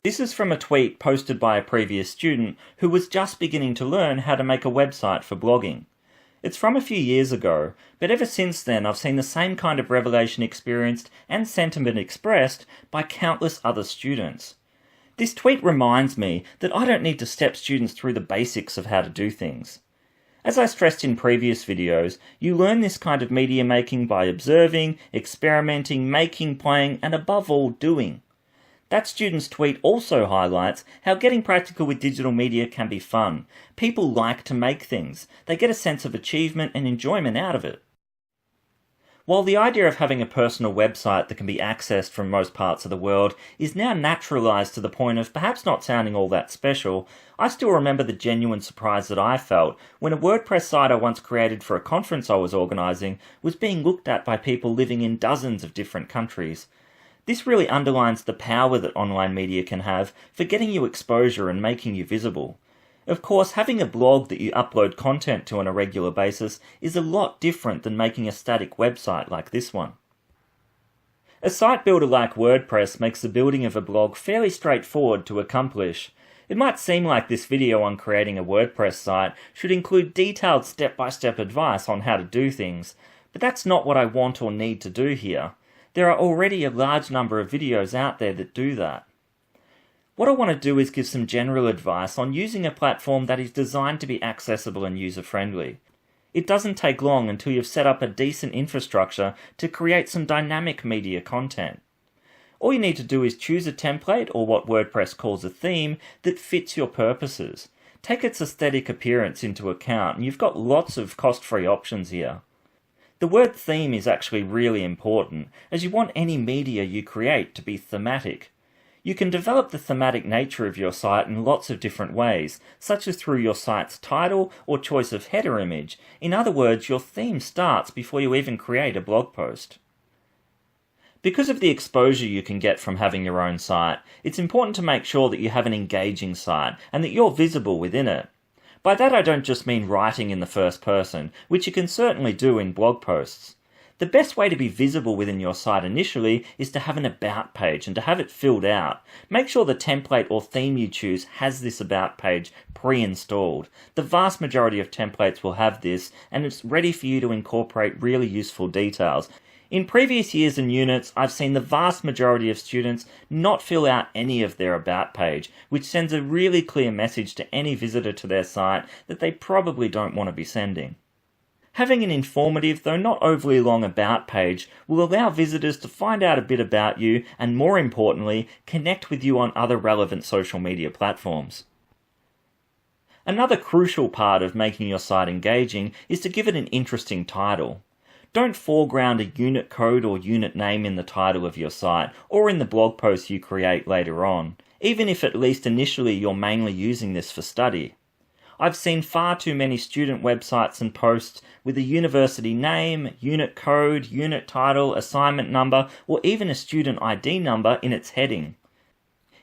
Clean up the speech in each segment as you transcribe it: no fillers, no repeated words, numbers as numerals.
This is from a tweet posted by a previous student who was just beginning to learn how to make a website for blogging. It's from a few years ago, but ever since then I've seen the same kind of revelation experienced and sentiment expressed by countless other students. This tweet reminds me that I don't need to step students through the basics of how to do things. As I stressed in previous videos, you learn this kind of media making by observing, experimenting, making, playing, and above all, doing. That student's tweet also highlights how getting practical with digital media can be fun. People like to make things. They get a sense of achievement and enjoyment out of it. While the idea of having a personal website that can be accessed from most parts of the world is now naturalized to the point of perhaps not sounding all that special, I still remember the genuine surprise that I felt when a WordPress site I once created for a conference I was organizing was being looked at by people living in dozens of different countries. This really underlines the power that online media can have for getting you exposure and making you visible. Of course, having a blog that you upload content to on a regular basis is a lot different than making a static website like this one. A site builder like WordPress makes the building of a blog fairly straightforward to accomplish. It might seem like this video on creating a WordPress site should include detailed step-by-step advice on how to do things, but that's not what I want or need to do here. There are already a large number of videos out there that do that. What I want to do is give some general advice on using a platform that is designed to be accessible and user-friendly. It doesn't take long until you've set up a decent infrastructure to create some dynamic media content. All you need to do is choose a template, or what WordPress calls a theme, that fits your purposes. Take its aesthetic appearance into account, and you've got lots of cost-free options here. The word theme is actually really important, as you want any media you create to be thematic. You can develop the thematic nature of your site in lots of different ways, such as through your site's title or choice of header image. In other words, your theme starts before you even create a blog post. Because of the exposure you can get from having your own site, it's important to make sure that you have an engaging site and that you're visible within it. By that I don't just mean writing in the first person, which you can certainly do in blog posts. The best way to be visible within your site initially is to have an about page and to have it filled out. Make sure the template or theme you choose has this about page pre-installed. The vast majority of templates will have this, and it's ready for you to incorporate really useful details. In previous years and units, I've seen the vast majority of students not fill out any of their about page, which sends a really clear message to any visitor to their site that they probably don't want to be sending. Having an informative, though not overly long about page will allow visitors to find out a bit about you and, more importantly, connect with you on other relevant social media platforms. Another crucial part of making your site engaging is to give it an interesting title. Don't foreground a unit code or unit name in the title of your site or in the blog post you create later on, even if at least initially you're mainly using this for study. I've seen far too many student websites and posts with a university name, unit code, unit title, assignment number, or even a student ID number in its heading.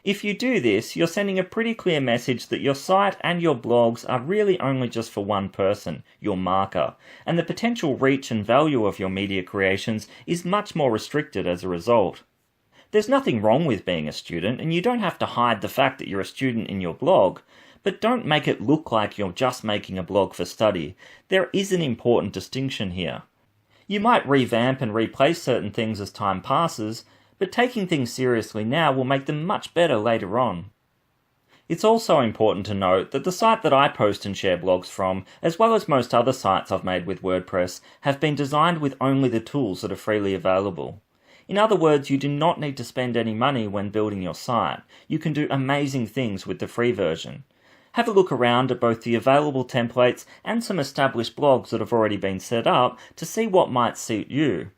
If you do this, you're sending a pretty clear message that your site and your blogs are really only just for one person, your marker, and the potential reach and value of your media creations is much more restricted as a result. There's nothing wrong with being a student, and you don't have to hide the fact that you're a student in your blog, but don't make it look like you're just making a blog for study. There is an important distinction here. You might revamp and replace certain things as time passes, but taking things seriously now will make them much better later on. It's also important to note that the site that I post and share blogs from, as well as most other sites I've made with WordPress, have been designed with only the tools that are freely available. In other words, you do not need to spend any money when building your site. You can do amazing things with the free version. Have a look around at both the available templates and some established blogs that have already been set up to see what might suit you.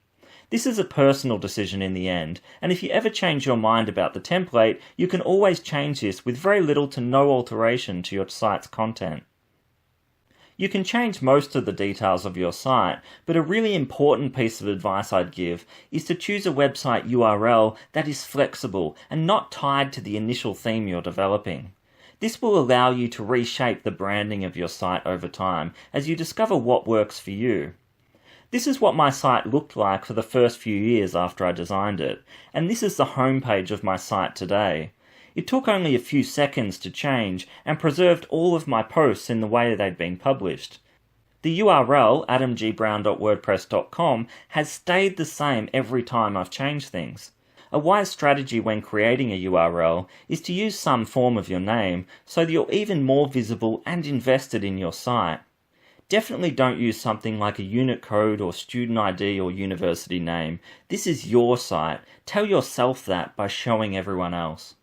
This is a personal decision in the end, and if you ever change your mind about the template, you can always change this with very little to no alteration to your site's content. You can change most of the details of your site, but a really important piece of advice I'd give is to choose a website URL that is flexible and not tied to the initial theme you're developing. This will allow you to reshape the branding of your site over time as you discover what works for you. This is what my site looked like for the first few years after I designed it, and this is the homepage of my site today. It took only a few seconds to change and preserved all of my posts in the way they'd been published. The URL, adamgbrown.wordpress.com, has stayed the same every time I've changed things. A wise strategy when creating a URL is to use some form of your name so that you're even more visible and invested in your site. Definitely don't use something like a unit code or student ID or university name. This is your site. Tell yourself that by showing everyone else.